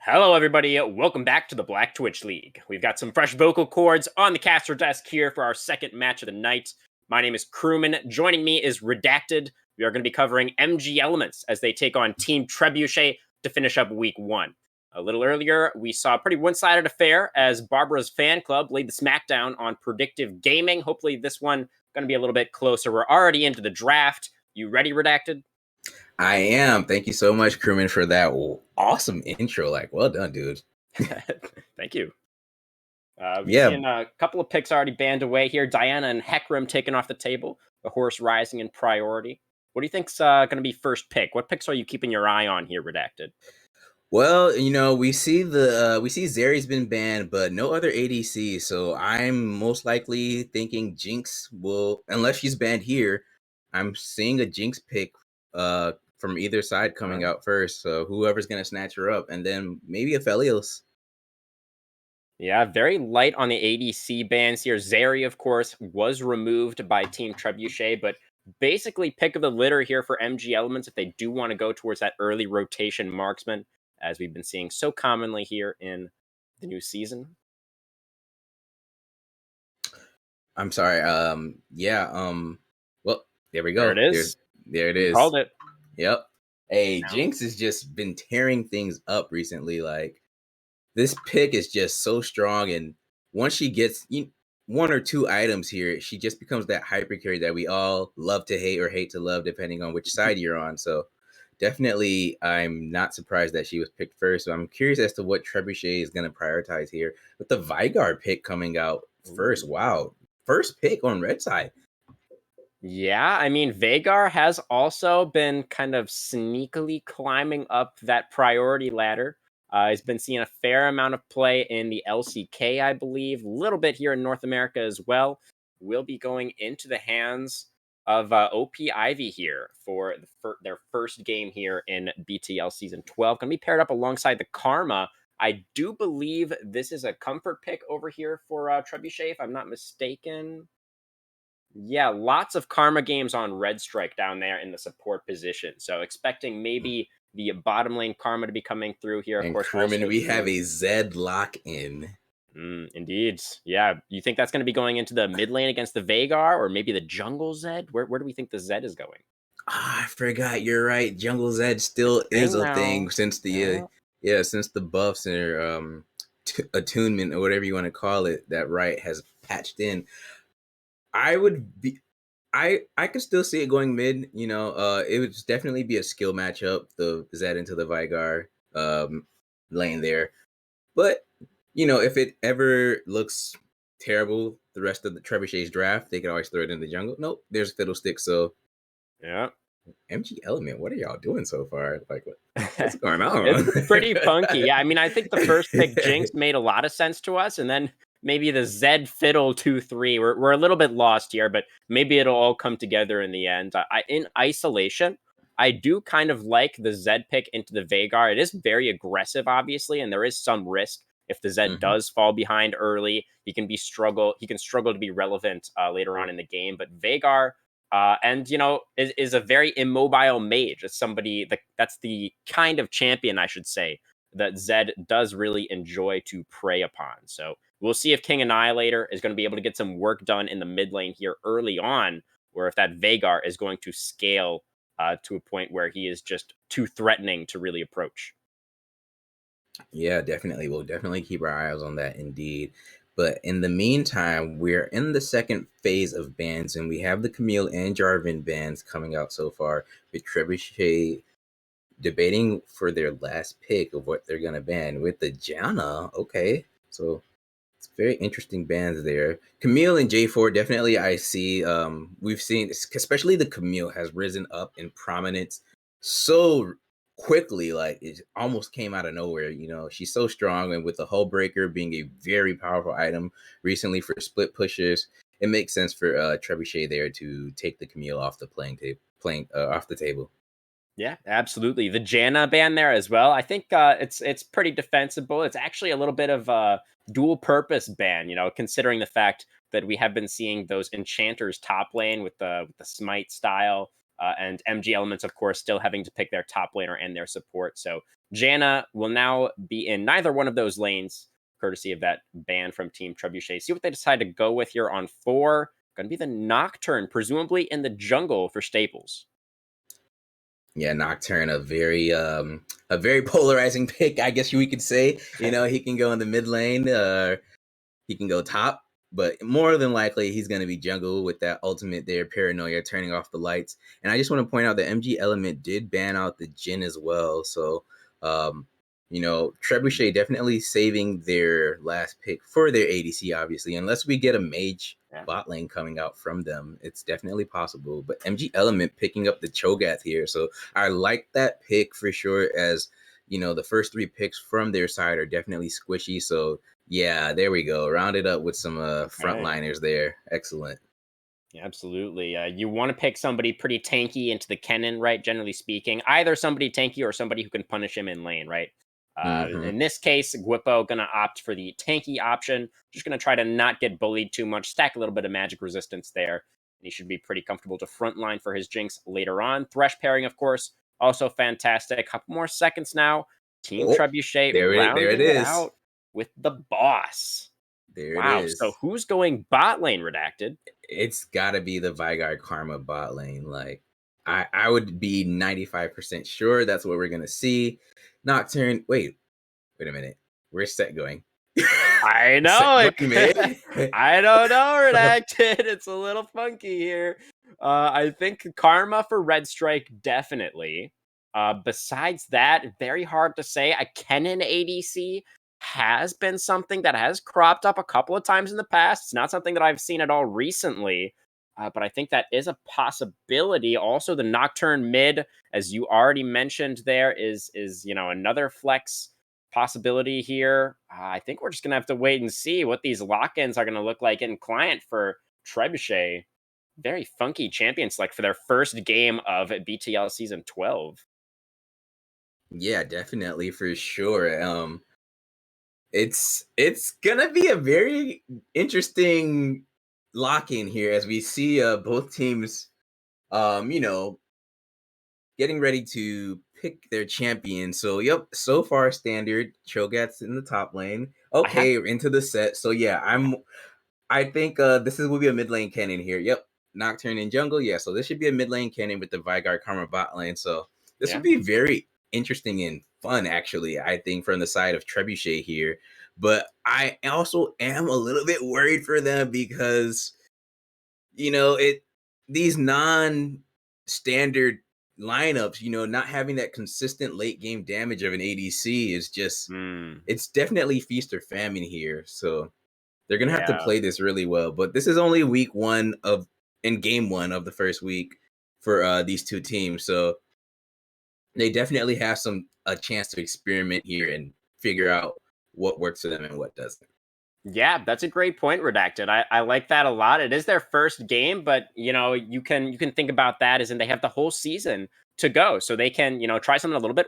Hello, everybody. Welcome back to the Black Twitch League. We've got some fresh vocal cords on the caster desk here for our second match of the night. My name is Crewman. Joining me is Redacted. We are going to be covering MG Elements as they take on Team Trebuchet to finish up week one. A little earlier, we saw a pretty one-sided affair as Barbara's fan club laid the smackdown on Predictive Gaming. Hopefully this one going to be a little bit closer. We're already into the draft. You ready, Redacted? I am. Thank you so much, Crewman, for that awesome intro. Well done, dude. Thank you. We've seen a couple of picks already banned away here. Diana and Heckram taken off the table. The horse rising in priority. What do you think's going to be first pick? What picks are you keeping your eye on here, Redacted? Well, we see Zeri's been banned, but no other ADC. So I'm most likely thinking Jinx will, unless she's banned here. I'm seeing a Jinx pick from either side coming out first. So whoever's gonna snatch her up, and then maybe a Felios. Yeah, very light on the ADC bans here. Zeri, of course, was removed by Team Trebuchet, but basically pick of the litter here for MG Elements if they do want to go towards that early rotation marksman, as we've been seeing so commonly here in the new season. I'm sorry. Well, there we go. There it is. There it is. Called it. Yep. Hey, Jinx has just been tearing things up recently. This pick is just so strong, and once she gets one or two items here, she just becomes that hyper carry that we all love to hate or hate to love, depending on which side you're on. So definitely, I'm not surprised that she was picked first. So I'm curious as to what Trebuchet is going to prioritize here with the Veigar pick coming out first. Wow, first pick on red side. Yeah, I mean, Veigar has also been kind of sneakily climbing up that priority ladder. He's been seeing a fair amount of play in the LCK, I believe, a little bit here in North America as well. Will be going into the hands of OP Ivy here for their first game here in BTL Season 12. Going to be paired up alongside the Karma. I do believe this is a comfort pick over here for Trebuchet, if I'm not mistaken. Yeah, lots of Karma games on Red Strike down there in the support position. So expecting maybe the bottom lane Karma to be coming through here. And of course, Crewman, we have a Zed lock-in. Indeed. Yeah. You think that's going to be going into the mid lane against the Veigar or maybe the jungle Zed? Where do we think the Zed is going? I forgot. You're right. Jungle Zed still is a thing since the since the buffs and attunement or whatever you want to call it that Riot has patched in. I could still see it going mid. It would definitely be a skill matchup, the Zed into the Veigar lane there. But if it ever looks terrible the rest of the Trebuchet's draft, they could always throw it in the jungle. Nope, there's Fiddlestick. So yeah. MG Element, what are y'all doing so far? What's going on? It's pretty funky. Yeah, I mean, I think the first pick Jinx made a lot of sense to us, and then maybe the Zed Fiddle 2-3. We're a little bit lost here, but maybe it'll all come together in the end. In isolation, I do kind of like the Zed pick into the Veigar. It is very aggressive, obviously, and there is some risk if the Zed does fall behind early. He can struggle to be relevant later on in the game. But Veigar, is a very immobile mage. It's somebody that's the kind of champion, I should say, that Zed does really enjoy to prey upon. So we'll see if King Annihilator is going to be able to get some work done in the mid lane here early on, or if that Veigar is going to scale to a point where he is just too threatening to really approach. Yeah, definitely. We'll definitely keep our eyes on that indeed. But in the meantime, we're in the second phase of bans, and we have the Camille and Jarvan bans coming out so far, with Trebuchet debating for their last pick of what they're going to ban. With the Janna, okay. So it's very interesting bans there. Camille and J4, definitely I see. We've seen, especially the Camille has risen up in prominence so quickly, it almost came out of nowhere. She's so strong, and with the Hull Breaker being a very powerful item recently for split pushers, it makes sense for Trebuchet there to take the Camille off the off the table. Yeah, absolutely. The Janna ban there as well. I think it's pretty defensible. It's actually a little bit of a dual purpose ban, considering the fact that we have been seeing those enchanters top lane with the smite style, and MG Elements, of course, still having to pick their top laner and their support. So Janna will now be in neither one of those lanes, courtesy of that ban from Team Trebuchet. See what they decide to go with here on 4. Going to be the Nocturne, presumably in the jungle for Staples. Yeah, Nocturne, a very polarizing pick, I guess we could say. You know, he can go in the mid lane, he can go top, but more than likely he's going to be jungle with that ultimate there, Paranoia, turning off the lights. And I just want to point out that MG Element did ban out the Jhin as well. So, um, you know, Trebuchet definitely saving their last pick for their ADC, obviously, unless we get a mage bot lane coming out from them. It's definitely possible. But MG Element picking up the Cho'Gath here. So I like that pick for sure, as, you know, the first 3 picks from their side are definitely squishy. So yeah, there we go. Rounded up with some frontliners there. Excellent. Yeah, absolutely. You want to pick somebody pretty tanky into the Kennen, right? Generally speaking, either somebody tanky or somebody who can punish him in lane, right? Mm-hmm. In this case, Gwippo going to opt for the tanky option. Just going to try to not get bullied too much, stack a little bit of magic resistance there. And he should be pretty comfortable to frontline for his Jinx later on. Thresh pairing, of course, also fantastic. A couple more seconds now. Team Oh, Trebuchet there it rounding it is. out with the boss. There it Wow. So is. who's going bot lane, Redacted? It's gotta be the Veigar Karma bot lane. Like, I would be 95% sure that's what we're gonna see. Nocturne. Wait a minute. Where's Set going? I Set know going it. mid. I don't know, Redacted. It's a little funky here. I think Karma for Red Strike, definitely. Besides that, very hard to say. A Kennen ADC has been something that has cropped up a couple of times in the past. It's not something that I've seen at all recently, but I think that is a possibility. Also, the Nocturne mid, as you already mentioned, there is another flex possibility here. I think we're just gonna have to wait and see what these lock-ins are gonna look like in client for Trebuchet. Very funky champion select for their first game of BTL season 12. Yeah, definitely for sure. It's gonna be a very interesting lock in here as we see both teams you know, getting ready to pick their champion. So yep, so far standard. Cho'Gath's in the top lane. I have Okay, into the set. So yeah, I think this will be a mid lane cannon here. Yep. Nocturne in jungle. Yeah, so this should be a mid lane cannon with the Veigar Karma bot lane. So this would yeah. be very interesting and fun, actually, I think, from the side of Trebuchet here. But I also am a little bit worried for them because, you know, these non-standard lineups, you know, not having that consistent late game damage of an ADC is just, Hmm. it's definitely feast or famine here. So they're gonna have to Yeah. play this really well. But this is only week 1 of in game 1 of the first week for these two teams. So they definitely have a chance to experiment here and figure out what works for them and what doesn't. Yeah, that's a great point, Redacted. I like that a lot. It is their first game, but you can think about that as in they have the whole season to go. So they can, try something a little bit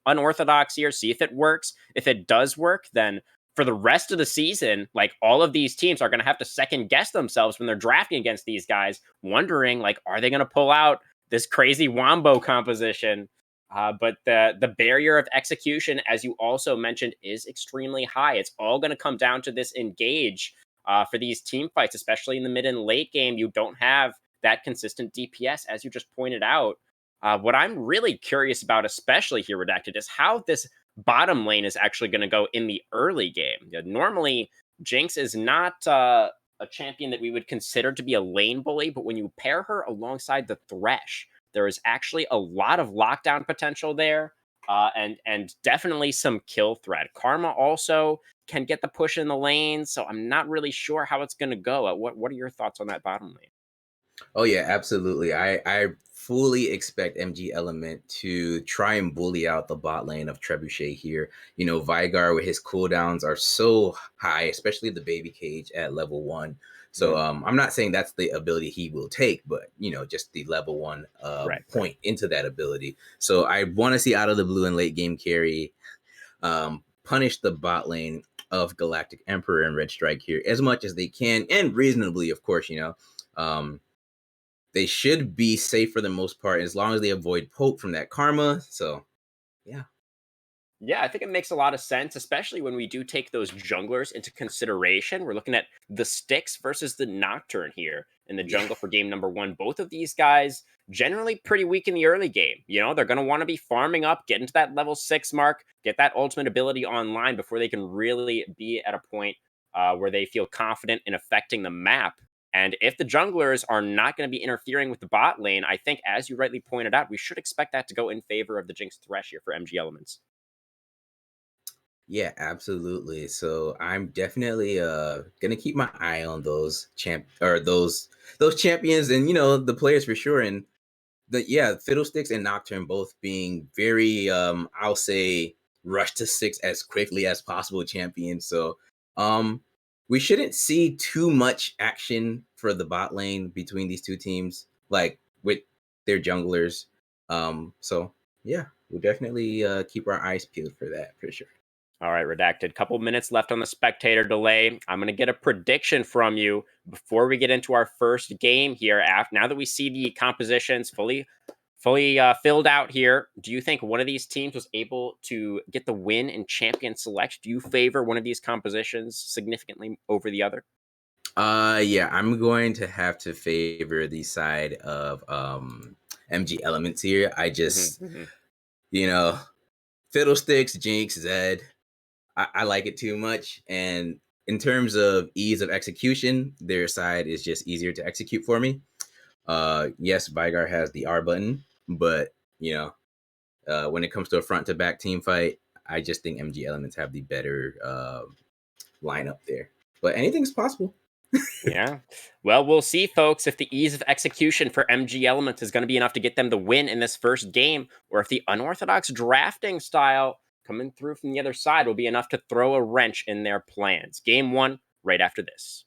unorthodox here, see if it works. If it does work, then for the rest of the season, like all of these teams are going to have to second guess themselves when they're drafting against these guys, wondering like, are they going to pull out this crazy wombo composition? But the barrier of execution, as you also mentioned, is extremely high. It's all going to come down to this engage for these team fights, especially in the mid and late game. You don't have that consistent DPS, as you just pointed out. What I'm really curious about, especially here, Redacted, is how this bottom lane is actually going to go in the early game. Normally, Jinx is not a champion that we would consider to be a lane bully, but when you pair her alongside the Thresh, there is actually a lot of lockdown potential there, and definitely some kill threat. Karma also can get the push in the lane, so I'm not really sure how it's going to go. What are your thoughts on that bottom lane? Oh yeah, absolutely. I fully expect MG Element to try and bully out the bot lane of Trebuchet here. You know, Veigar with his cooldowns are so high, especially the baby cage at level 1. So Mm, I'm not saying that's the ability he will take, but you know, just the level 1 right, right. point into that ability. So I want to see out of the blue and late game carry punish the bot lane of Galactic Emperor and Red Strike here as much as they can, and reasonably, of course, you know. They should be safe for the most part as long as they avoid poke from that karma. So, yeah. Yeah, I think it makes a lot of sense, especially when we do take those junglers into consideration. We're looking at the Sticks versus the Nocturne here in the Yeah. jungle for game number one. Both of these guys generally pretty weak in the early game. You know, they're going to want to be farming up, get into that level 6 mark, get that ultimate ability online before they can really be at a point where they feel confident in affecting the map. And if the junglers are not going to be interfering with the bot lane, I think, as you rightly pointed out, we should expect that to go in favor of the Jinx Thresh here for MG Elements. Yeah, absolutely. So I'm definitely gonna keep my eye on those those champions and the players for sure. And Fiddlesticks and Nocturne both being very I'll say rush to six as quickly as possible champions. So um we shouldn't see too much action for the bot lane between these two teams, like with their junglers. So yeah, we'll definitely keep our eyes peeled for that for sure. All right, Redacted. Couple minutes left on the spectator delay. I'm going to get a prediction from you before we get into our first game here. After now that we see the compositions fully filled out here, do you think one of these teams was able to get the win in champion select? Do you favor one of these compositions significantly over the other? Yeah, I'm going to have to favor the side of MG Elements here. I Hmm, just, hmm. you know, Fiddlesticks, Jinx, Zed, I like it too much. And in terms of ease of execution, their side is just easier to execute for me. Yes, Vigar has the R button, but when it comes to a front to back team fight, I just think MG Elements have the better lineup there. But anything's possible. Yeah. Well, we'll see, folks, if the ease of execution for MG Elements is going to be enough to get them the win in this first game, or if the unorthodox drafting style coming through from the other side will be enough to throw a wrench in their plans. Game one, right after this.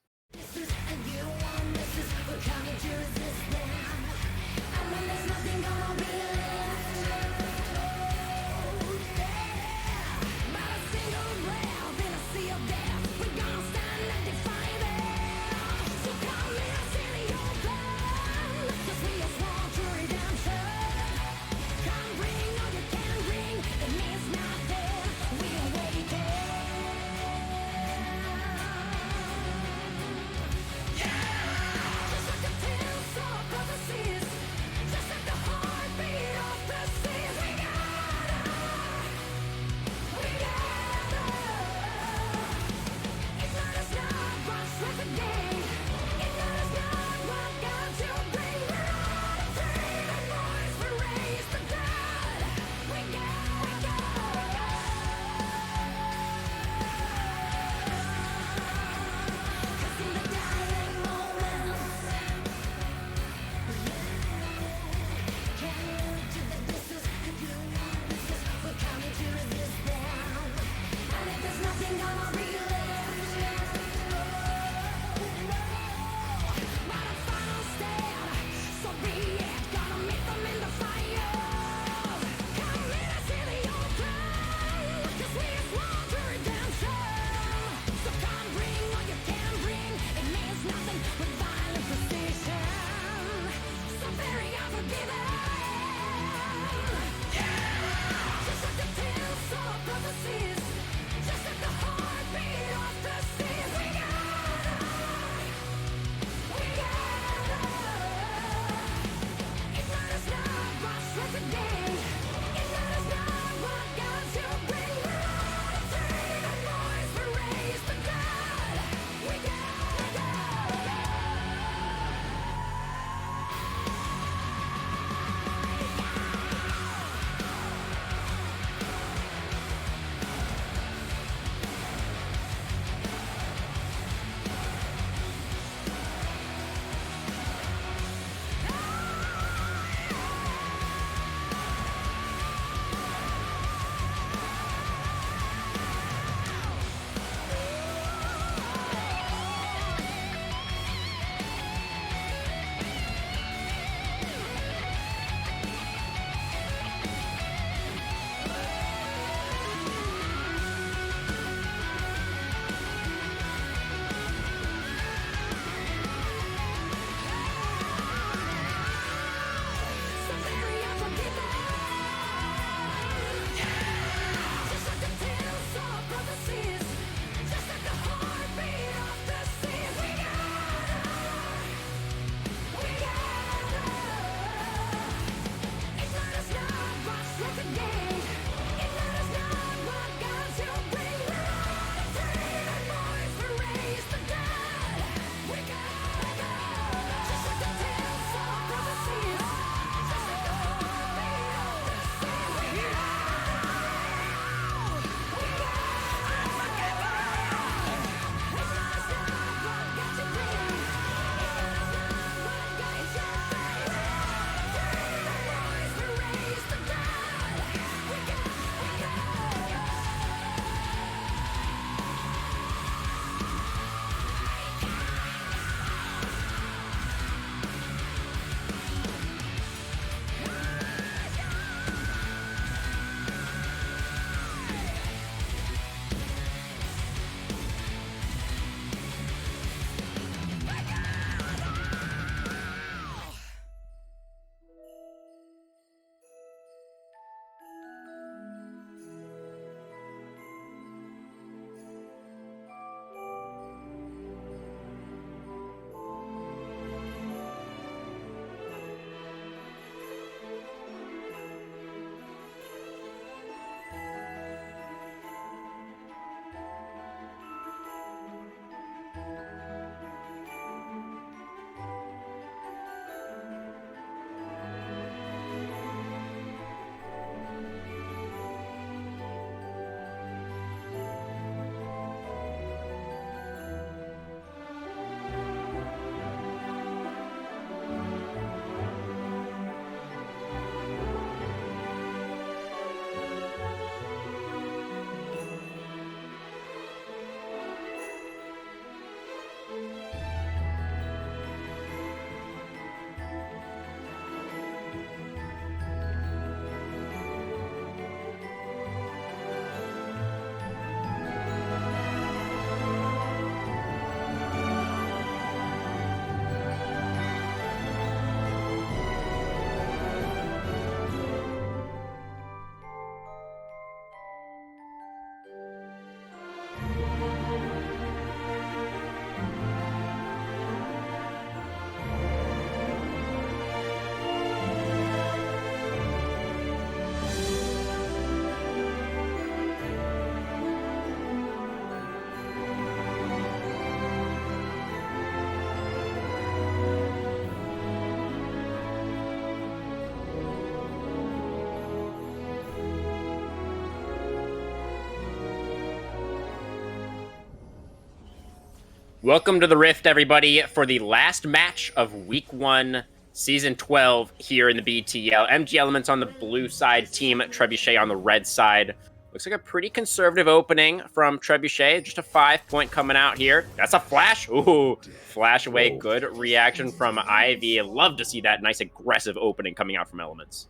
Welcome to the Rift, everybody, for the last match of Week 1, Season 12 here in the BTL. MG Elements on the blue side, Team Trebuchet on the red side. Looks like a pretty conservative opening from Trebuchet. Just a 5-point coming out here. That's a flash. Ooh, flash away. Whoa. Good reaction from Ivy. Love to see that nice aggressive opening coming out from Elements.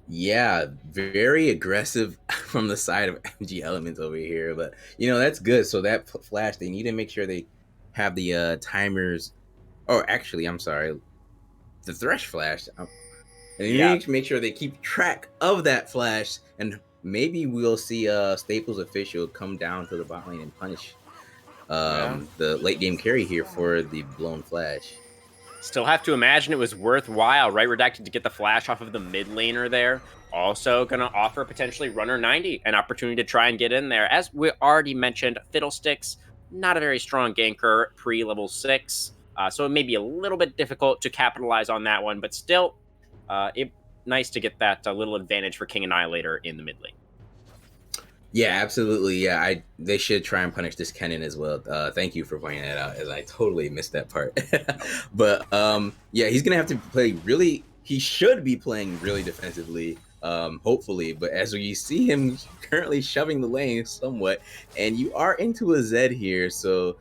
Yeah, very aggressive from the side of MG Elements over here, but that's good. So that flash, they need to make sure they have the timers. Oh, actually, I'm sorry, the Thresh flash. And they need to make sure they keep track of that flash, and maybe we'll see Staples official come down to the bot lane and punish the late game carry here for the blown flash. Still have to imagine it was worthwhile, right? Redacted to get the flash off of the mid laner there. Also going to offer potentially runner 90 an opportunity to try and get in there. As we already mentioned, Fiddlesticks, not a very strong ganker pre-level 6. So it may be a little bit difficult to capitalize on that one, but still nice to get that little advantage for King Annihilator in the mid lane. Yeah, absolutely. Yeah, they should try and punish this Kennen as well. Thank you for pointing that out, as I totally missed that part. But yeah, he's gonna have to play really. He should be playing really defensively, hopefully. But as you see him currently shoving the lane somewhat, and you are into a Zed here, so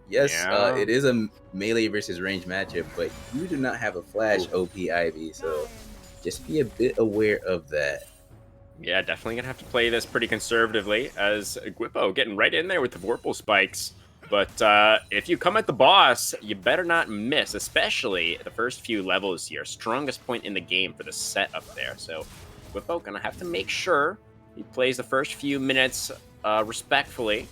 yes, it is a melee versus range matchup. But you do not have a flash, OP Ivy, so just be a bit aware of that. Yeah, definitely going to have to play this pretty conservatively, as Gwippo getting right in there with the Vorpal spikes. But if you come at the boss, you better not miss, especially the first few levels here. Strongest point in the game for the set up there. So Gwippo going to have to make sure he plays the first few minutes respectfully.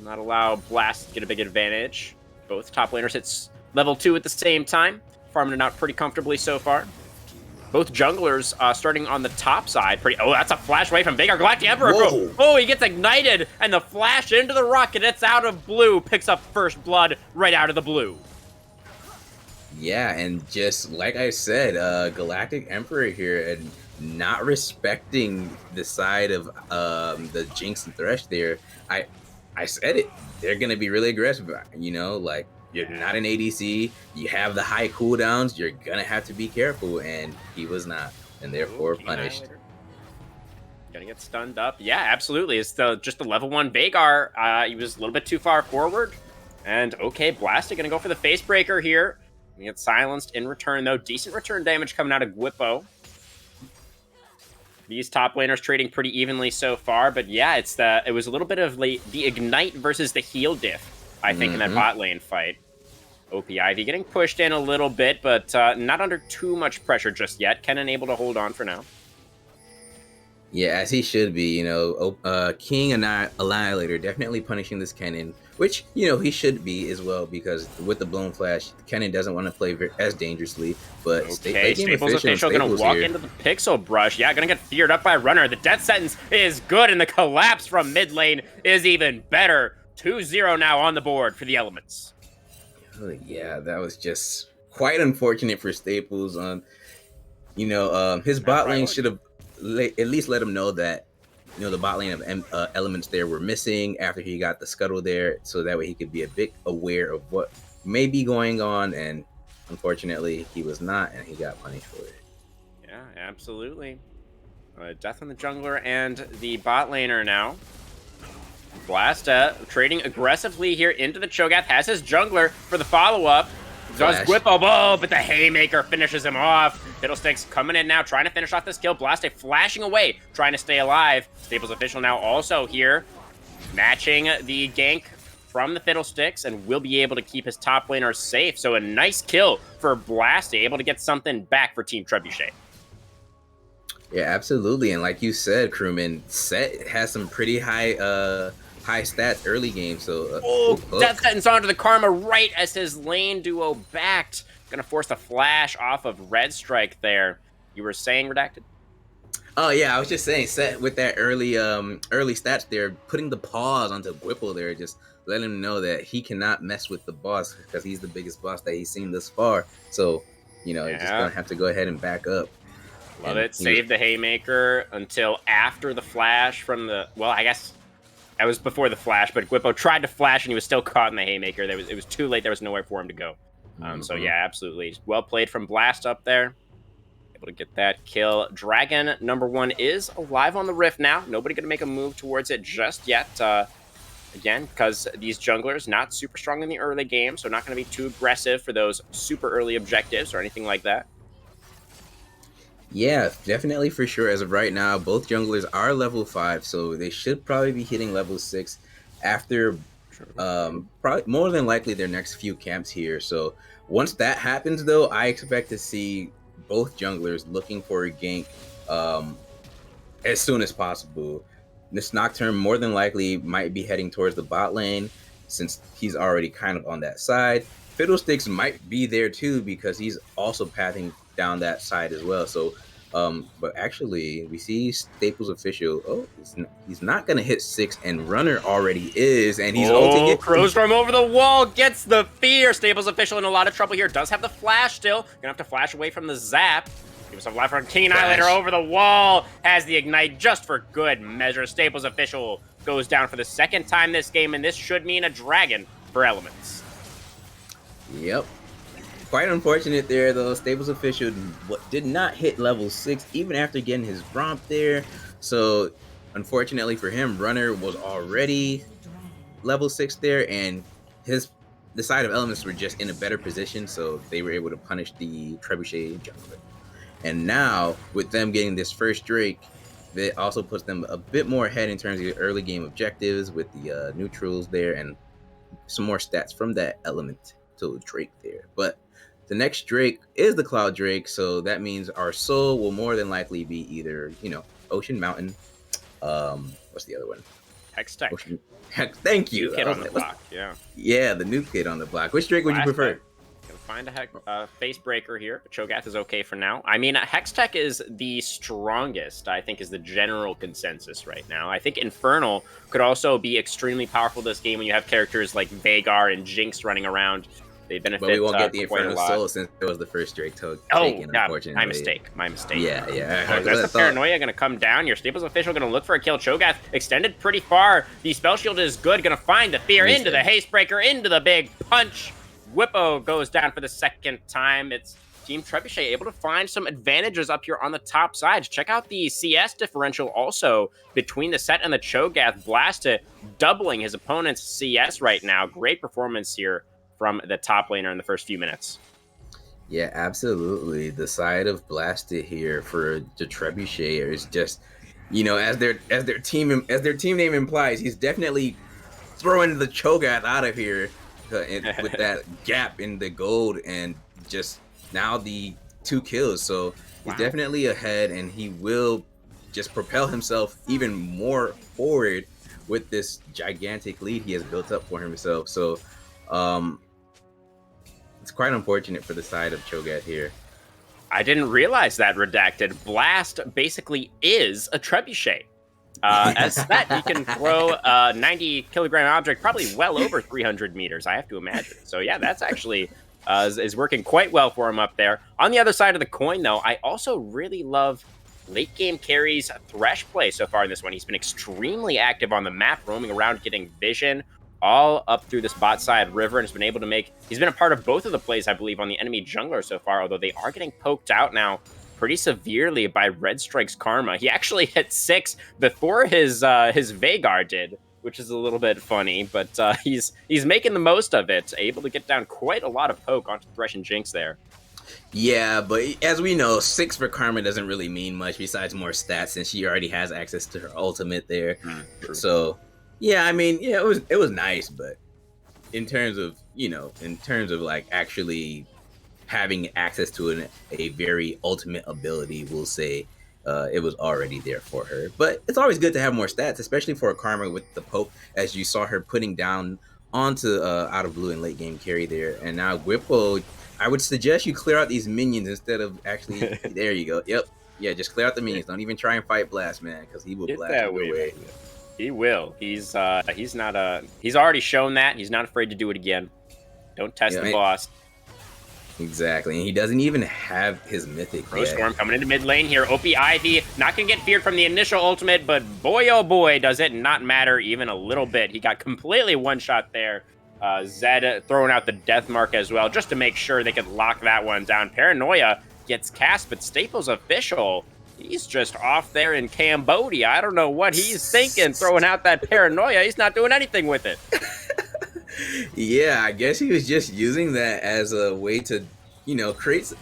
Not allow Blast to get a big advantage. Both top laners hits level 2 at the same time. Farming it out pretty comfortably so far. Both junglers starting on the top side. Oh, that's a flash away from Veigar. Galactic Emperor. Oh, he gets ignited, and the flash into the rocket. It's out of blue. Picks up first blood right out of the blue. Yeah, and just like I said, Galactic Emperor here, and not respecting the side of the Jinx and Thresh there. I said it. They're going to be really aggressive. Like, you're not an ADC. You have the high cooldowns. You're going to have to be careful. And he was not. And therefore punished. Gonna get stunned up. Yeah, absolutely. It's just the level 1 Veigar. He was a little bit too far forward. And okay, Blasted gonna go for the face breaker here. He gets silenced in return, though. Decent return damage coming out of Gwippo. These top laners trading pretty evenly so far. But yeah, it was a little bit of the Ignite versus the heal diff, I think, in that bot lane fight. OP Ivy getting pushed in a little bit, but not under too much pressure just yet. Kennen able to hold on for now. Yeah, as he should be. King Annihilator definitely punishing this Kennen, which, he should be as well, because with the blown flash, Kennen doesn't want to play as dangerously. But okay, Staples official going to walk into the Pixel Brush. Yeah, going to get feared up by Runner. The death sentence is good, and the collapse from mid lane is even better. 2-0 now on the board for the Elements. Yeah, that was just quite unfortunate for Staples. His bot lane should have at least let him know that, the bot lane of Elements there were missing after he got the scuttle there, so that way he could be a bit aware of what may be going on. And unfortunately, he was not, and he got punished for it. Yeah, absolutely. Death on the jungler and the bot laner now. Blasta trading aggressively here into the Cho'Gath. Has his jungler for the follow-up. Does Gwippo, but the Haymaker finishes him off. Fiddlesticks coming in now, trying to finish off this kill. Blasta flashing away, trying to stay alive. Staples official now also here, matching the gank from the Fiddlesticks, and will be able to keep his top laner safe. So a nice kill for Blasta, able to get something back for Team Trebuchet. Yeah, absolutely. And like you said, crewman, Set has some pretty high stats early game. So Death sentence onto the Karma right as his lane duo backed. Gonna force the flash off of Red Strike there. You were saying, Redacted? Oh yeah, I was just saying, Set with that early stats there, putting the pause onto Gwippo there, just letting him know that he cannot mess with the boss, because he's the biggest boss that he's seen thus far. So, just gonna have to go ahead and back up. Love it. Save the Haymaker until after the flash from the... Well, I guess That was before the flash, but Gwippo tried to flash and he was still caught in the haymaker. It was too late. There was nowhere for him to go. So yeah, absolutely. Well played from Blast up there. Able to get that kill. Dragon number 1 is alive on the Rift now. Nobody going to make a move towards it just yet. Again, because these junglers not super strong in the early game, so not going to be too aggressive for those super early objectives or anything like that. Yeah, definitely for sure. As of right now, both junglers are level 5, so they should probably be hitting level 6 after probably more than likely their next few camps here. So once that happens, though, I expect to see both junglers looking for a gank as soon as possible. This Nocturne more than likely might be heading towards the bot lane since he's already kind of on that side. Fiddlesticks might be there too because he's also pathing down that side as well. So, but actually, we see Staples official. Oh, he's not gonna hit 6, and Runner already is, and he's ulting it. Crows from over the wall gets the fear. Staples official in a lot of trouble here. Does have the flash still. Gonna have to flash away from the zap. Give himself life from King Annihilator over the wall. Has the ignite just for good measure. Staples official goes down for the 2nd time this game, and this should mean a dragon for Elements. Yep. Quite unfortunate there, though. Staples official did not hit level 6 even after getting his romp there. So, unfortunately for him, Runner was already level 6 there, and the side of Elements were just in a better position, so they were able to punish the Trebuchet jungler. And now, with them getting this first Drake, that also puts them a bit more ahead in terms of the early game objectives with the neutrals there and some more stats from that element to Drake there. But the next Drake is the Cloud Drake, so that means our soul will more than likely be either, Ocean Mountain. What's the other one? Hextech. Thank you. Kid on the block, yeah. Yeah, the new kid on the block. Which Drake would you prefer? Find a face breaker here. Cho'Gath is okay for now. I mean, Hextech is the strongest, I think, is the general consensus right now. I think Infernal could also be extremely powerful this game when you have characters like Veigar and Jinx running around. They benefit. But we won't get the Infernal Soul since it was the first Drake taken, unfortunately. My mistake. Yeah. There's the Paranoia going to come down. Your Staples official going to look for a kill. Cho'Gath extended pretty far. The spell shield is good. Going to find the fear into the haste breaker, into the big punch. Whippo goes down for the 2nd time. It's Team Trebuchet able to find some advantages up here on the top side. Check out the CS differential also between the set and the Cho'Gath. Blasted doubling his opponent's CS right now. Great performance here from the top laner in the first few minutes. Yeah, absolutely. The side of Blasted here for the Trebuchet is just, as their team name implies, he's definitely throwing the Cho'Gath out of here. With that gap in the gold and just now the 2 kills. So he's definitely ahead, and he will just propel himself even more forward with this gigantic lead he has built up for himself. So it's quite unfortunate for the side of Cho'Gath here. I didn't realize that, Redacted. Blast basically is a Trebuchet. As that, he can throw a 90-kilogram object probably well over 300 meters, I have to imagine. So yeah, that's actually is working quite well for him up there. On the other side of the coin, though, I also really love late-game carries Thresh play so far in this one. He's been extremely active on the map, roaming around, getting vision all up through this bot side river, and has been able to he's been a part of both of the plays, I believe, on the enemy jungler so far, although they are getting poked out now pretty severely by Red Strike's Karma. He actually hit 6 before his Veigar did, which is a little bit funny, but he's making the most of it, able to get down quite a lot of poke onto Thresh and Jinx there. Yeah, but as we know, 6 for Karma doesn't really mean much besides more stats, since she already has access to her ultimate there. So, yeah, I mean, yeah, it was nice, but in terms of like actually having access to a very ultimate ability, we'll say it was already there for her. But it's always good to have more stats, especially for a Karma with the poke, as you saw her putting down onto Out of Blue in late game carry there. And now Gwippo, I would suggest you clear out these minions instead of actually, there you go. Yep. Yeah, just clear out the minions. Don't even try and fight Blast, man, because he will blast you away. He will. He's already shown that. He's not afraid to do it again. Don't test the boss. Exactly, and he doesn't even have his mythic yet. Storm coming into mid lane here. OP Ivy not going to get feared from the initial ultimate, but boy, oh boy, does it not matter even a little bit. He got completely one-shot there. Zed throwing out the death mark as well, just to make sure they could lock that one down. Paranoia gets cast, but Staples official, he's just off there in Cambodia. I don't know what he's thinking, throwing out that Paranoia. He's not doing anything with it. Yeah, I guess he was just using that as a way to, create,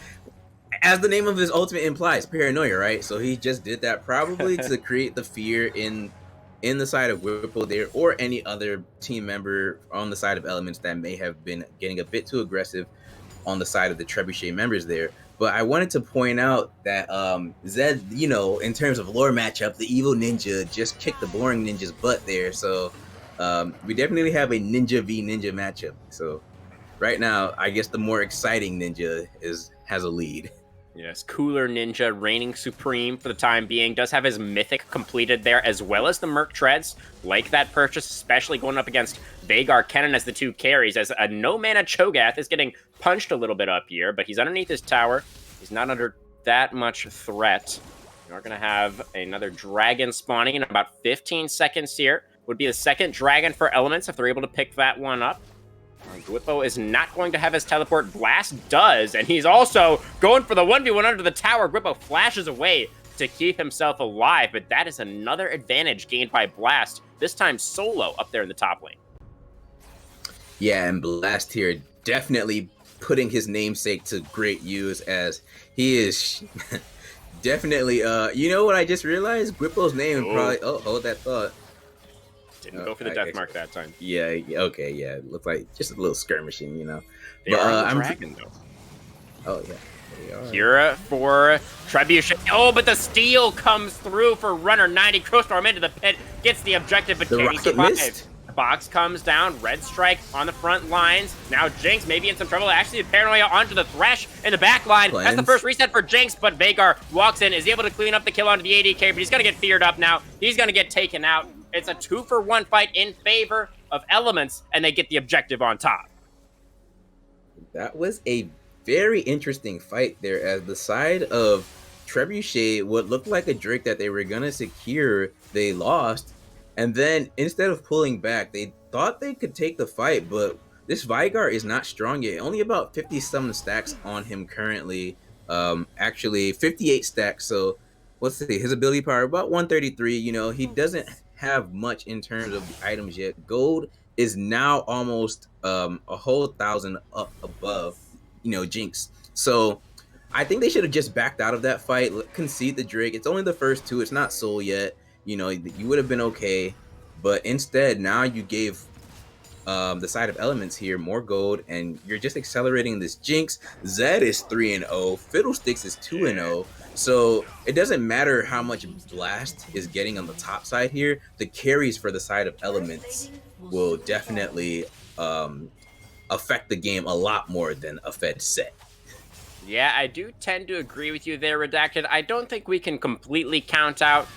as the name of his ultimate implies, paranoia, right? So he just did that probably to create the fear in the side of Whipple there, or any other team member on the side of Elements that may have been getting a bit too aggressive on the side of the Trebuchet members there. But I wanted to point out that Zed, in terms of lore matchup, the evil ninja just kicked the boring ninja's butt there. So we definitely have a ninja v ninja matchup. So right now, I guess the more exciting ninja has a lead. Yes, Cooler Ninja reigning supreme for the time being. Does have his mythic completed there, as well as the Merc Treads. Like that purchase, especially going up against Vhagar Kennen as the two carries, as a no-mana Cho'Gath is getting punched a little bit up here, but he's underneath his tower. He's not under that much threat. We're going to have another dragon spawning in about 15 seconds here. Would be the second dragon for Elements if they're able to pick that one up. Gwippo is not going to have his teleport. Blast does, and he's also going for the 1v1 under the tower. Gwippo flashes away to keep himself alive, but that is another advantage gained by Blast, this time solo up there in the top lane. Yeah, and Blast here definitely putting his namesake to great use, as he is definitely, you know what I just realized? Gwippo's name probably, hold that thought. Didn't go for the death mark that time. Yeah, okay, yeah. It looked like just a little skirmishing, They are on the dragon, though. Oh, yeah. Here for Trebuchet. Oh, but the steal comes through for Runner 90. Crowstorm into the pit, gets the objective, but can he survive? Box comes down, Red Strike on the front lines. Now Jinx maybe in some trouble. Actually, the Paranoia onto the Thresh in the back line. That's the first reset for Jinx, but Vhagar walks in, is able to clean up the kill onto the ADK, but he's going to get feared up now. He's going to get taken out. It's a 2-for-1 fight in favor of Elements, and they get the objective on top. That was a very interesting fight there, as the side of Trebuchet, what looked like a Drake that they were going to secure, they lost. And then instead of pulling back, they thought they could take the fight, but this Vhagar is not strong yet. Only about 50-some stacks on him currently. Actually, 58 stacks. So let's see, his ability power, about 133. He doesn't have much in terms of the items yet. Gold is now almost a whole 1,000 up above, Jinx. So I think they should have just backed out of that fight, concede the Drake. It's only the first two. It's not soul yet. You would have been okay, but instead now you gave the side of Elements here more gold, and you're just accelerating this Jinx. Zed is 3-0, Fiddlesticks is 2-0. So it doesn't matter how much Blast is getting on the top side here. The carries for the side of Elements will definitely affect the game a lot more than a Fed set. Yeah, I do tend to agree with you there, Redacted. I don't think we can completely count out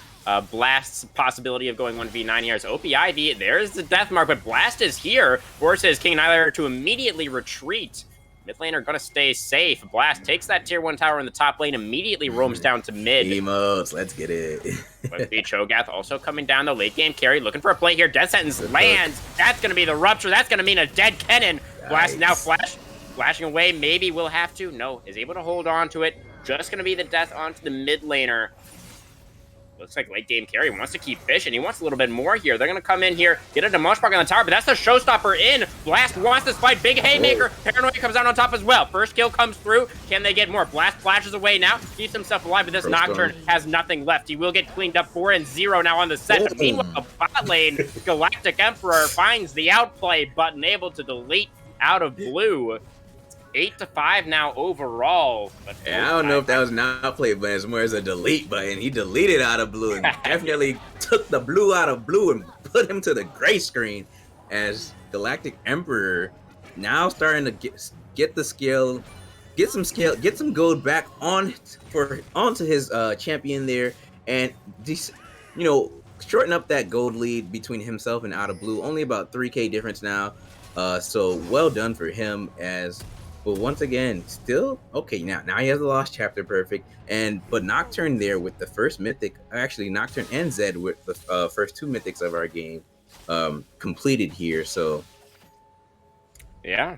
Blast's possibility of going 1v9 here. As OPIV, there's the death mark, but Blast is here, forces King Annihilator to immediately retreat. Mid laner gonna stay safe. Blast takes that tier 1 tower in the top lane, immediately roams down to mid. Emotes, let's get it. But the Cho'Gath also coming down the late game carry, looking for a play here. Death Sentence lands. That's gonna be the rupture. That's gonna mean a dead Kennen. Blast now flashing away. Maybe we'll have to. No, is able to hold on to it. Just gonna be the death onto the mid laner. Looks like late game carry wants to keep fishing. He wants a little bit more here. They're going to come in here, get a Demosh Spark on the tower, but that's the showstopper in. Blast wants this fight. Big haymaker. Paranoia comes out on top as well. First kill comes through. Can they get more? Blast flashes away now. Keeps himself alive, but this Nocturne has nothing left. He will get cleaned up 4-0 now on the set. But meanwhile, bot lane, Galactic Emperor finds the outplay button, able to delete out of blue. 8-5 now overall. But yeah, I don't know if that was an outplay button, it's more as a delete button. He deleted out of blue and definitely took the blue out of blue and put him to the gray screen, as Galactic Emperor now starting to get the skill, get some gold back onto his champion there, and shorten up that gold lead between himself and out of blue. Only about 3k difference now. So well done for him, as But once again, still okay. Now he has the Lost Chapter perfect, but Nocturne there with the first mythic. Actually, Nocturne and Zed with the first 2 mythics of our game completed here. So yeah.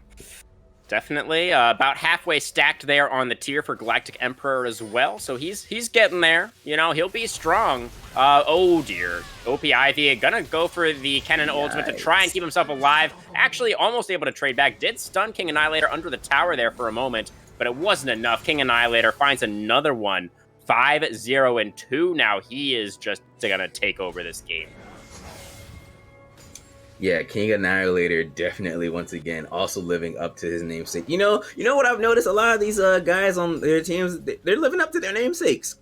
Definitely. About halfway stacked there on the tier for Galactic Emperor as well. So he's getting there. You know, he'll be strong. Oh, dear. OP Ivy gonna go for the Cannon Ultimate to try and keep himself alive. Actually, almost able to trade back. Did stun King Annihilator under the tower there for a moment, but it wasn't enough. King Annihilator finds another one. 5-0-2 now. He is just gonna take over this game. yeah, King Annihilator definitely once again also living up to his namesake. You know what I've noticed? A lot of these guys on their teams, they're living up to their namesakes.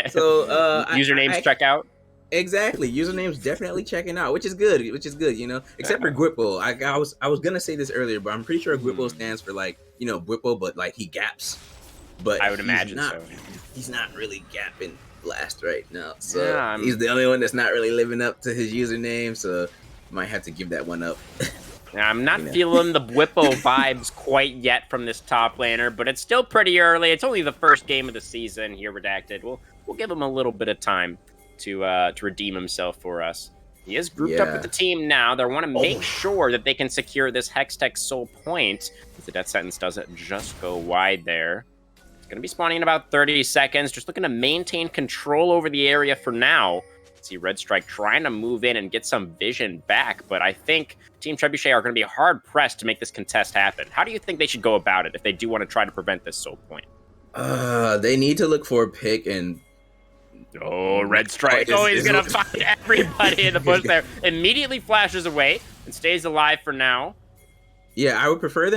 So usernames check out. Exactly, usernames definitely checking out, which is good. You know, except for Gwippo. I was gonna say this earlier, but I'm pretty sure Gwippo stands for like Gwippo, but like he gaps. But I would imagine so. He's not really gapping Blast right now, so Yeah, he's the only one that's not really living up to his username. So might have to give that one up. I'm not feeling the Whippo vibes quite yet from this top laner, but it's still pretty early. It's only the first game of the season here, Redacted. We'll give him a little bit of time to redeem himself for us. He is grouped up with the team now. They want to make sure that they can secure this Hextech Soul Point. If the Death Sentence doesn't just go wide there. It's going to be spawning in about 30 seconds. Just looking to maintain control over the area for now. See Red Strike trying to move in and get some vision back, but I think Team Trebuchet are going to be hard-pressed to make this contest happen. How do you think they should go about it if they do want to try to prevent this Soul Point? They need to look for a pick and... Oh, Red Strike. Oh, he's going to find everybody in the bush there. Immediately flashes away and stays alive for now. Yeah, I would prefer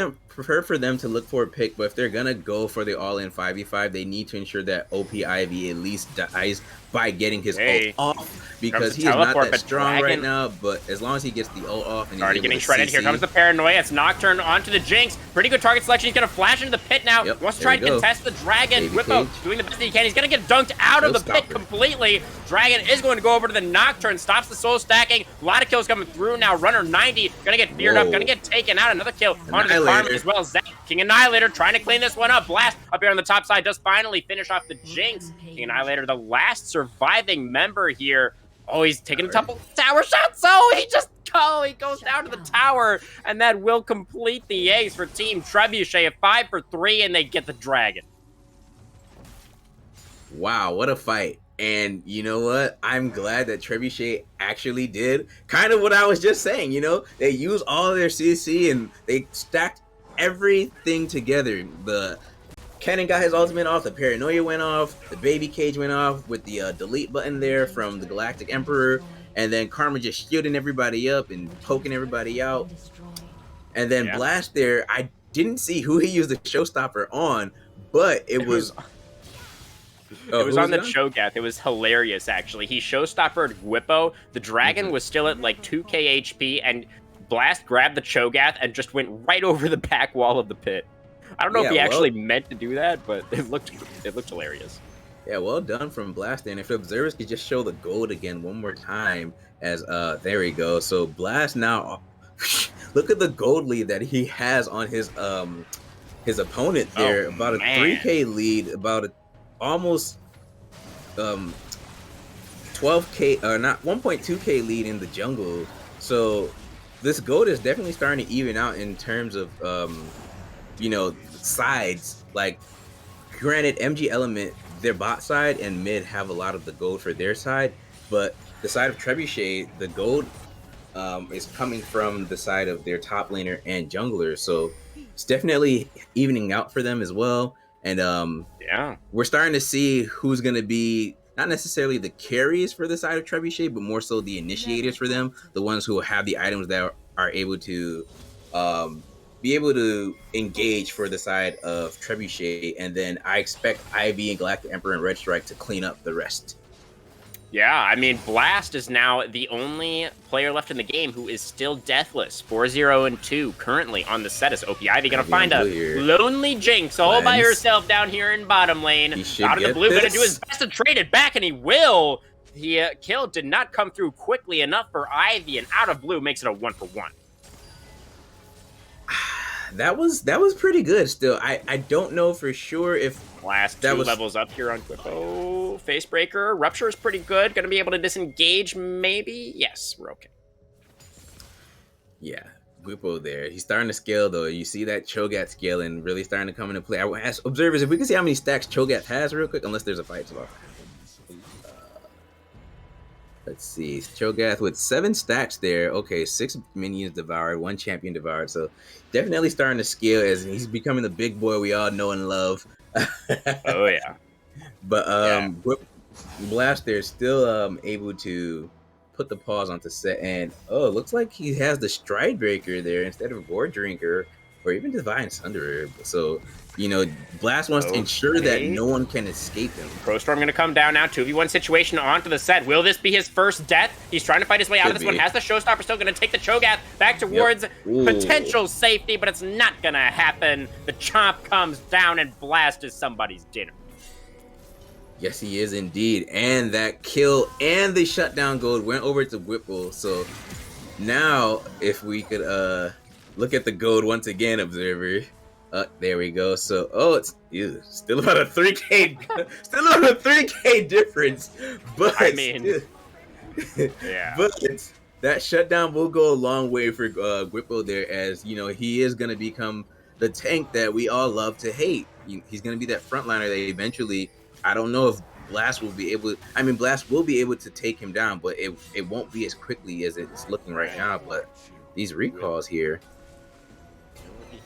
for them to look for a pick, but if they're gonna go for the all-in 5v5, they need to ensure that OP Ivy at least dies by getting his ult off, because he is not that strong right now, but as long as he gets the ult off and he's already getting shredded. Here comes the Paranoia. It's Nocturne onto the Jinx. Pretty good target selection. He's gonna flash into the pit now. Wants to try to contest the Dragon. Whippo doing the best that he can. He's gonna get dunked out of the pit completely. Dragon is going to go over to the Nocturne, stops the soul stacking. A lot of kills coming through now. Runner 90, gonna get feared up, gonna get taken out. Another kill onto the Karma as well. Zach, King Annihilator trying to clean this one up. Blast up here on the top side does finally finish off the Jinx. King Annihilator, the last surviving member here. Oh, he's taking a couple tower shots. Oh, he goes down to the tower, and that will complete the ace for Team Trebuchet. 5 for 3, and they get the Dragon. Wow, what a fight. And you know what? I'm glad that Trebuchet actually did kind of what I was just saying, They used all their CC and they stacked everything together. The Cannon got his ultimate off, the Paranoia went off, the Baby Cage went off with the delete button there from the Galactic Emperor, and then Karma just shielding everybody up and poking everybody out. And then Blast there, I didn't see who he used the Showstopper on, but it was... It was on the Cho'Gath. It was hilarious, actually. He showstoppered Whippo. The Dragon was still at like 2k HP, and Blast grabbed the Cho'Gath and just went right over the back wall of the pit. I don't know if he actually meant to do that, but it looked hilarious. Yeah, well done from Blast. And if observers could just show the gold again one more time, as there we go. So Blast now, look at the gold lead that he has on his opponent there. About a 3k lead, about a almost 12k or not 1.2k lead in the jungle. So this gold is definitely starting to even out in terms of sides. Like, granted, MG Element, their bot side and mid have a lot of the gold for their side, but the side of Trebuchet, the gold is coming from the side of their top laner and jungler. So it's definitely evening out for them as well. And we're starting to see who's going to be not necessarily the carries for the side of Trebuchet, but more so the initiators for them, the ones who have the items that are able to be able to engage for the side of Trebuchet. And then I expect Ivy and Galactic Emperor and Red Strike to clean up the rest. Yeah, I mean, Blast is now the only player left in the game who is still deathless. 4-0-2 currently on the set. Is OP Ivy going to find a lonely Jinx all by herself down here in bottom lane. Out of the blue, going to do his best to trade it back, and he will. The kill did not come through quickly enough for Ivy, and out of blue makes it a 1-for-1. That was pretty good. Still, I don't know for sure if Last that two was. levels up here on Quippo. Facebreaker. Rupture is pretty good. Going to be able to disengage, maybe? Yes, we're okay. Yeah, Guipo there. He's starting to scale, though. You see that Cho'Gath scaling really starting to come into play. I will ask observers if we can see how many stacks Cho'Gath has real quick, unless there's a fight about. Let's see. Cho'Gath with 7 stacks there. Okay, 6 minions devoured, 1 champion devoured. So definitely starting to scale as he's becoming the big boy we all know and love. Oh, yeah. But Yeah. Blast there still able to put the pause onto set, and it looks like he has the Stride Breaker there instead of Gore Drinker or even Divine Sunderer. So Blast wants to ensure that no one can escape him. Crowstorm going to come down now. 2v1 situation onto the set. Will this be his first death? He's trying to fight his way out of this one. Has the Showstopper still going to take the Cho'Gath back towards potential safety, but it's not going to happen. The Chomp comes down and Blast is somebody's dinner. Yes, he is indeed. And that kill and the shutdown gold went over to Whipple. So now if we could look at the gold once again, observer. There we go. So, it's still about a 3K, still about a 3K difference. But I mean, yeah. But that shutdown will go a long way for Whippo there, as he is going to become the tank that we all love to hate. He's going to be that frontliner that eventually. I don't know if Blast will be able. Blast will be able to take him down, but it won't be as quickly as it's looking right now. But these recalls here.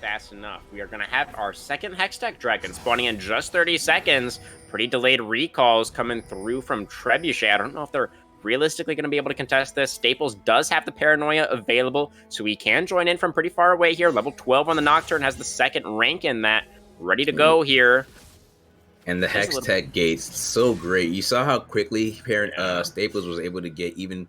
Fast enough. We are going to have our second Hextech Dragon spawning in just 30 seconds. Pretty delayed recalls coming through from Trebuchet. I don't know if they're realistically going to be able to contest this. Staples does have the Paranoia available, so he can join in from pretty far away here. Level 12 on the Nocturne, has the second rank in that. Ready to go here. And the Hextech gates, so great. You saw how quickly Staples was able to get even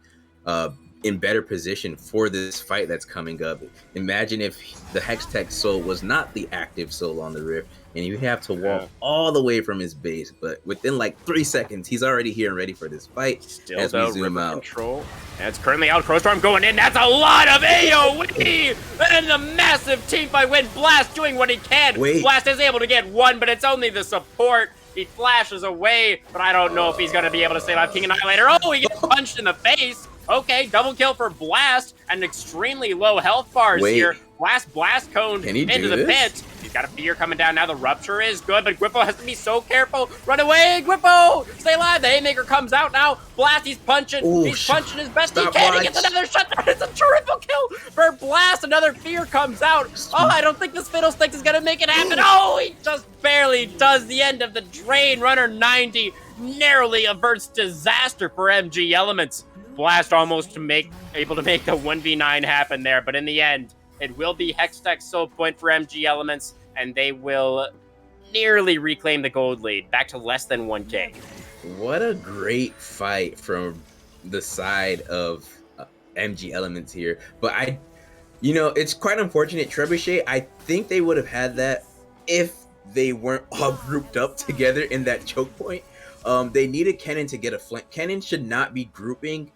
in better position for this fight that's coming up. Imagine if the Hextech soul was not the active soul on the Rift, and you have to walk all the way from his base. But within like 3 seconds, he's already here and ready for this fight. Still as we zoom out. Control. And it's currently out. Crowstorm going in. That's a lot of AoE! And the massive team fight win. Blast doing what he can. Blast is able to get one, but it's only the support. He flashes away, but I don't know if he's going to be able to save out King Annihilator. Oh, he gets punched in the face. Okay, double kill for Blast, and extremely low health bars here. Blast coned into the pit. He's got a fear coming down now. The Rupture is good, but Guipo has to be so careful. Run away, Guipo! Stay alive. The Haymaker comes out now. Blast, he's punching. He's punching his best he can. He gets another shutdown. It's a triple kill for Blast. Another fear comes out. Oh, I don't think this Fiddlesticks is going to make it happen. Oh, he just barely does the end of the drain. Runner 90 narrowly averts disaster for MG Elements. Blast almost able to make the 1v9 happen there, but in the end, it will be Hextech Soul Point for MG Elements, and they will nearly reclaim the gold lead, back to less than 1K. What a great fight from the side of MG Elements here. But it's quite unfortunate. Trebuchet, I think they would have had that if they weren't all grouped up together in that choke point. They needed Kennen to get a flank. Kennen should not be grouping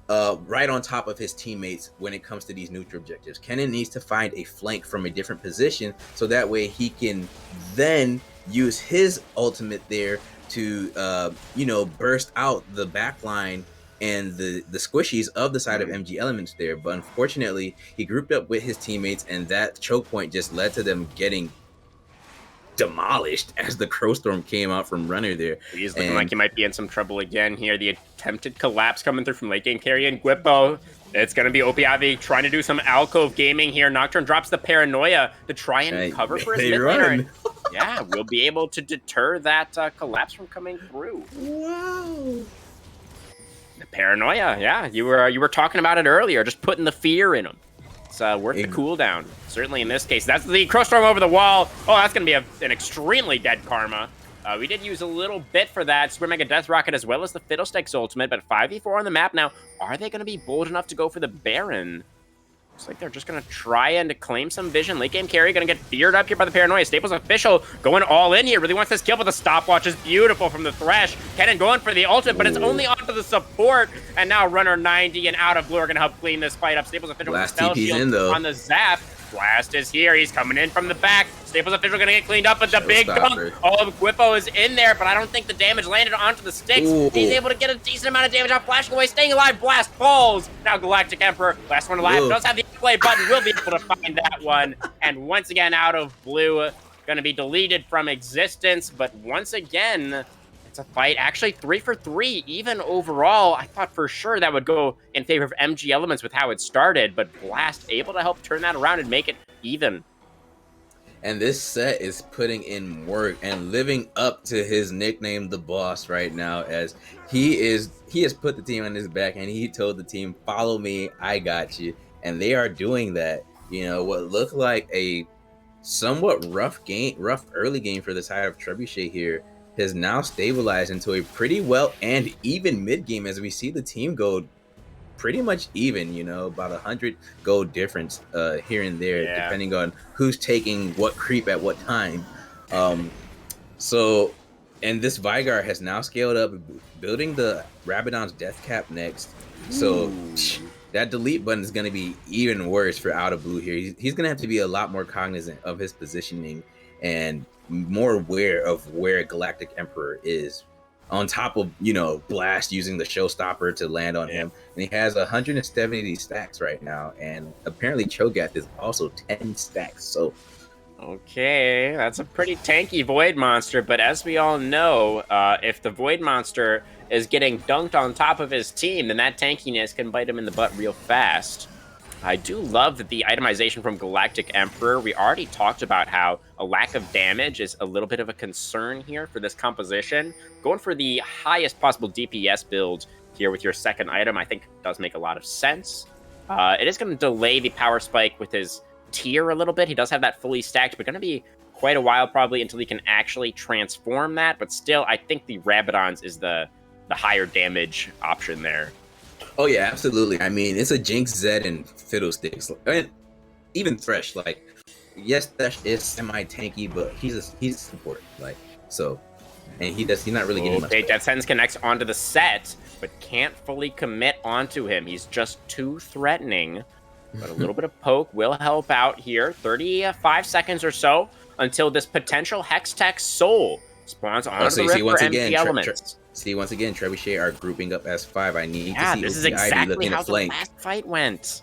right on top of his teammates when it comes to these neutral objectives. Kennen needs to find a flank from a different position, so that way he can then use his ultimate there to burst out the backline and the squishies of the side of MG Elements there. But unfortunately, he grouped up with his teammates, and that choke point just led to them getting demolished as the Crowstorm came out from Runner there. He's looking like he might be in some trouble again here. The attempted collapse coming through from late game carry and Guipo. It's going to be Opiavi trying to do some alcove gaming here. Nocturne drops the Paranoia to try and cover for his mid laner. Yeah, we'll be able to deter that collapse from coming through. Wow. The Paranoia, yeah. You were talking about it earlier, just putting the fear in him. It's worth the cooldown. Certainly in this case. That's the Crowstorm over the wall. Oh, that's going to be an extremely dead Karma. We did use a little bit for that. Super Mega Death Rocket as well as the Fiddlesticks ultimate, but 5v4 on the map now. Are they going to be bold enough to go for the Baron? Looks like they're just going to try and claim some vision. Late game carry going to get feared up here by the Paranoia. Staples official going all in here. Really wants this kill, but the stopwatch is beautiful from the Thresh. Kennen going for the ultimate, but it's only onto the support. And now Runner 90 and Out of Blue are going to help clean this fight up. Staples official with the spell shield on the Zap. Blast is here. He's coming in from the back. Staples official gonna get cleaned up, but the big dunk. Oh, Whippo is in there, but I don't think the damage landed onto the sticks. Ooh. He's able to get a decent amount of damage out, flashing away, staying alive. Blast falls. Now Galactic Emperor, last one alive, does have the play button, will be able to find that one. And once again, out of blue, gonna be deleted from existence, but once again, it's a fight, actually 3 for 3, even overall. I thought for sure that would go in favor of MG Elements with how it started, but Blast able to help turn that around and make it even. And this set is putting in work and living up to his nickname, the Boss, right now, as he has put the team on his back and he told the team, follow me, I got you. And they are doing that. You know, what looked like a somewhat rough early game for the side of Trebuchet here has now stabilized into a pretty well and even mid game, as we see the team go pretty much even, you know, about 100 gold difference here and there, depending on who's taking what creep at what time. So, and this Vigar has now scaled up, building the RareAdam's death cap next. So that delete button is going to be even worse for Out of Blue here. He's going to have to be a lot more cognizant of his positioning and more aware of where Galactic Emperor is, on top of, you know, Blast using the showstopper to land on him. And he has 170 stacks right now, and apparently Cho'Gath is also 10 stacks. So okay, that's a pretty tanky Void Monster, but as we all know, if the Void Monster is getting dunked on top of his team, then that tankiness can bite him in the butt real fast. I do love that the itemization from Galactic Emperor. We already talked about how a lack of damage is a little bit of a concern here for this composition. Going for the highest possible DPS build here with your second item, I think does make a lot of sense. It is going to delay the power spike with his tier a little bit. He does have that fully stacked, but going to be quite a while probably until he can actually transform that. But still, I think the Rabadons is the higher damage option there. Oh yeah, absolutely. I mean, it's a Jinx, Zed, and Fiddlesticks. I mean, even Thresh. Like, yes, Thresh is semi-tanky, but he's a support. Like, so, and he's not really getting much. Okay, Death Sentence connects onto the set, but can't fully commit onto him. He's just too threatening. But a little bit of poke will help out here. 35 seconds or so until this potential Hextech Soul spawns onto the rift for MG Elements. See, once again, Trebuchet are grouping up as 5. I need to see this is exactly how the last fight went.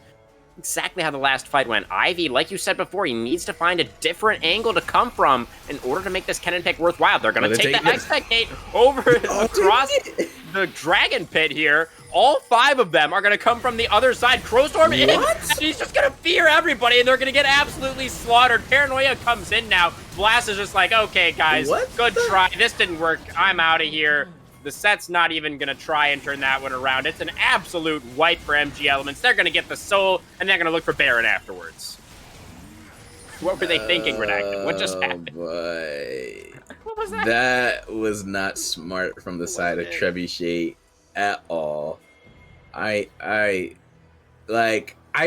Exactly how the last fight went. Ivy, like you said before, he needs to find a different angle to come from in order to make this cannon pick worthwhile. They're going to take the Hextech Gate over across the Dragon Pit here. All 5 of them are going to come from the other side. Crowstorm in, and he's just going to fear everybody, and they're going to get absolutely slaughtered. Paranoia comes in now. Blast is just like, okay, guys, good try. This didn't work. I'm out of here. The set's not even going to try and turn that one around. It's an absolute wipe for MG Elements. They're going to get the soul, and they're going to look for Baron afterwards. What were they thinking, Redacted? What just happened? Boy. What was that? That was not smart from the side of Trebuchet at all. I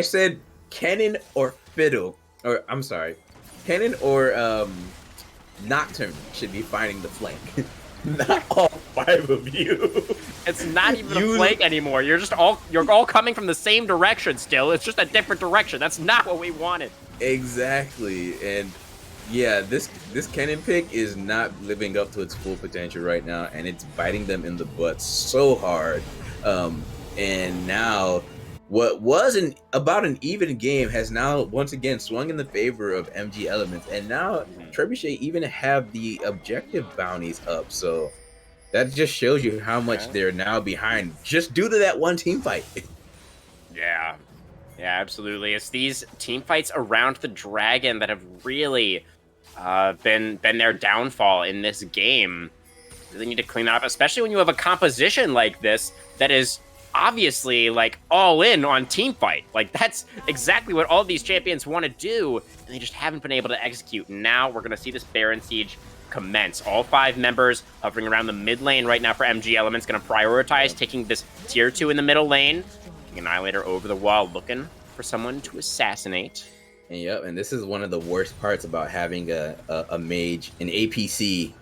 said Cannon or Fiddle, or I'm sorry, Cannon or Nocturne should be finding the flank. Not all 5 of you. It's not even a flank anymore. You're all coming from the same direction still. It's just a different direction. That's not what we wanted. Exactly. And yeah, this cannon pick is not living up to its full potential right now, and it's biting them in the butt so hard. And now what was about an even game has now once again swung in the favor of MG Elements, and now Trebuchet even have the objective bounties up, so that just shows you how much they're now behind just due to that one team fight. Yeah, absolutely. It's these team fights around the dragon that have really been their downfall in this game. Really need to clean that up, especially when you have a composition like this that is obviously like all in on team fight. Like, that's exactly what all of these champions want to do, and they just haven't been able to execute. Now we're going to see this Baron Siege commence. All 5 members hovering around the mid lane right now for MG Elements, going to prioritize taking this tier 2 in the middle lane. King Annihilator over the wall, looking for someone to assassinate. And yep, and this is one of the worst parts about having a mage, an APC,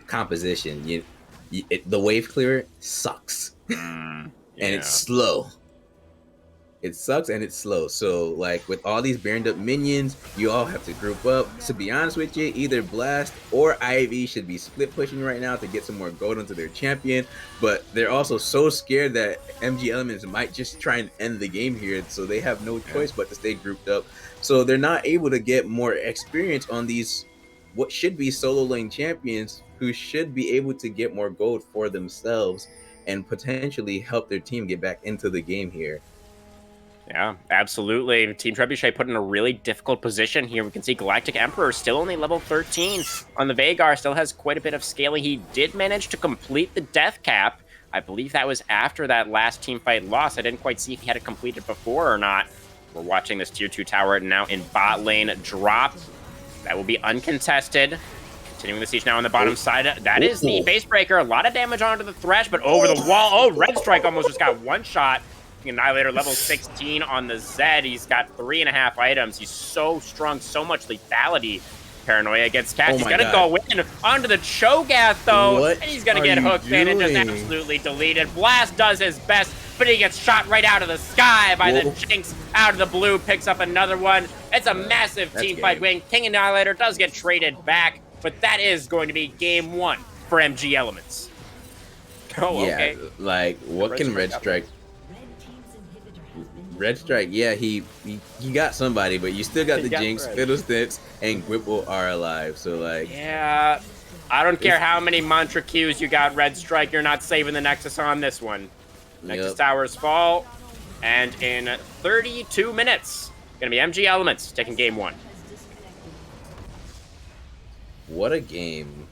composition. The wave clearer sucks, and it's slow. It sucks and it's slow. So like with all these burned up minions, you all have to group up. To be honest with you, either Blast or Ivy should be split pushing right now to get some more gold onto their champion. But they're also so scared that MG Elements might just try and end the game here. So they have no choice but to stay grouped up. So they're not able to get more experience on these what should be solo lane champions who should be able to get more gold for themselves and potentially help their team get back into the game here. Yeah, absolutely. Team Trebuchet put in a really difficult position here. We can see Galactic Emperor still only level 13 on the Veigar, still has quite a bit of scaling. He did manage to complete the death cap. I believe that was after that last team fight loss. I didn't quite see if he had it completed before or not. We're watching this tier 2 tower now in bot lane drop. That will be uncontested. Continuing the siege now on the bottom side. That is the base breaker. A lot of damage onto the Thresh, but over the wall. Oh, Red Strike almost just got one shot. Annihilator level 16 on the Zed. He's got 3.5 items. He's so strong, so much lethality. Paranoia gets catch. He's gonna go in onto the Cho'Gath though, and he's gonna get hooked in and just absolutely deleted. Blast does his best, but he gets shot right out of the sky by the Jinx out of the blue. Picks up another one. It's a massive team fight win. King Annihilator does get traded back, but that is going to be game 1 for MG Elements. Oh, okay. Yeah, like what can Red Strike? Red Strike, yeah, he got somebody, but you still got the Jinx, Fiddlesticks, and Whipple are alive. So like, yeah, I don't care how many mantra Qs you got, Red Strike, you're not saving the Nexus on this one. Nexus towers fall, and in 32 minutes, gonna be MG Elements taking game 1. What a game!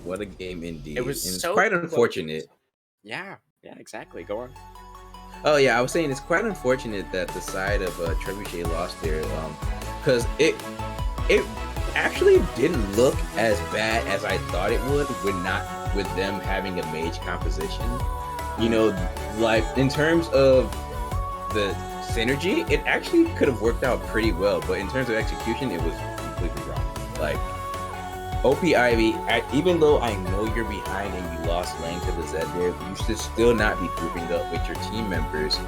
What a game indeed! It was and so it's quite unfortunate. Yeah, exactly. Go on. Oh yeah, I was saying it's quite unfortunate that the side of Trebuchet lost there, because it actually didn't look as bad as I thought it would with them having a mage composition. You know, like in terms of the synergy, it actually could have worked out pretty well, but in terms of execution, it was completely wrong. Like OP Ivy, even though I know you're behind and you lost lane to the Zed there, you should still not be grouping up with your team members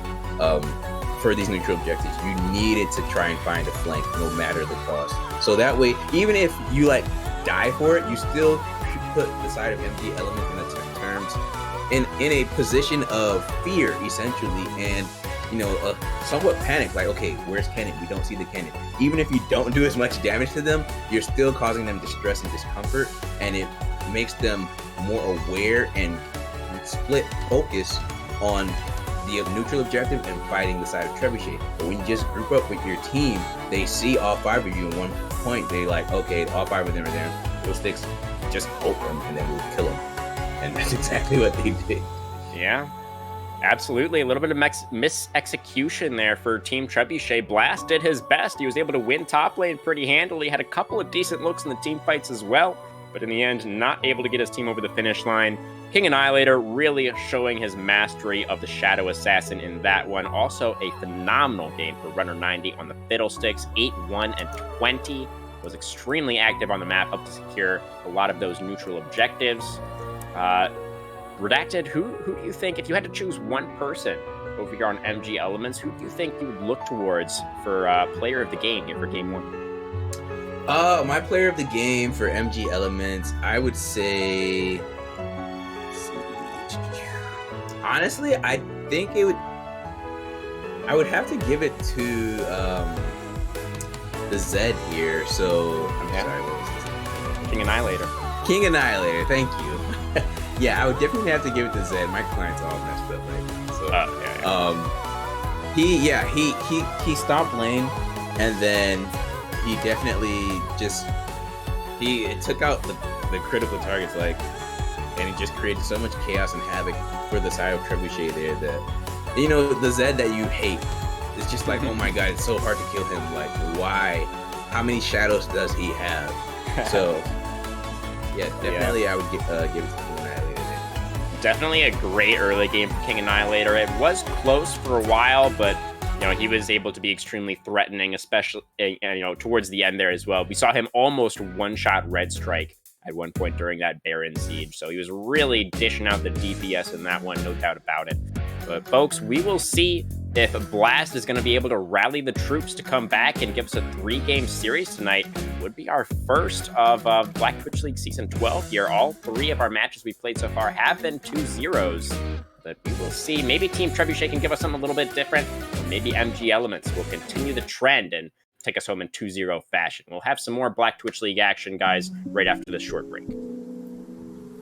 for these neutral objectives. You needed to try and find a flank no matter the cost. So that way, even if you like die for it, you still should put the side of MG Element in the terms in a position of fear, essentially, and you know, somewhat panic, like, okay, where's cannon? We don't see the cannon. Even if you don't do as much damage to them, you're still causing them distress and discomfort, and it makes them more aware and split focus on the neutral objective and fighting the side of Trebuchet. But when you just group up with your team, they see all 5 of you in one point. They like, okay, all 5 of them are there. Those sticks, just poke them, and then we'll kill them. And that's exactly what they did. Yeah. Absolutely. A little bit of mis-execution there for Team Trebuchet. Blast did his best. He was able to win top lane pretty handily. Had a couple of decent looks in the team fights as well, but in the end, not able to get his team over the finish line. King Annihilator really showing his mastery of the Shadow Assassin in that one. Also a phenomenal game for Runner 90 on the Fiddlesticks. 8-1 and 20. Was extremely active on the map, up to secure a lot of those neutral objectives. Redacted, who do you think, if you had to choose one person over here on MG Elements, who do you think you would look towards for player of the game here for game 1? My player of the game for MG Elements, I would say, honestly, I think I would have to give it to the Zed here. So I'm sorry, what was his name? King Annihilator. King Annihilator, thank you. Yeah, I would definitely have to give it to Zed. My client's all messed up right now. So he stomped lane, and then he definitely just he took out the critical targets, like, and he just created so much chaos and havoc for the side of Trebuchet there that, you know, the Zed that you hate, it's just like, oh my god, it's so hard to kill him. Like, why? How many shadows does he have? So yeah, definitely I would give it to King Annihilator there. Definitely a great early game for King Annihilator. It was close for a while, but you know, he was able to be extremely threatening, especially you know, towards the end there as well. We saw him almost one-shot Red Strike at one point during that Baron siege, so he was really dishing out the DPS in that one, no doubt about it. But folks, we will see if Blast is going to be able to rally the troops to come back and give us a 3-game series tonight, would be our first of Black Twitch League Season 12 here. All 3 of our matches we've played so far have been 2-0s. But we will see. Maybe Team Trebuchet can give us something a little bit different. Or maybe MG Elements will continue the trend and take us home in 2-0 fashion. We'll have some more Black Twitch League action, guys, right after this short break.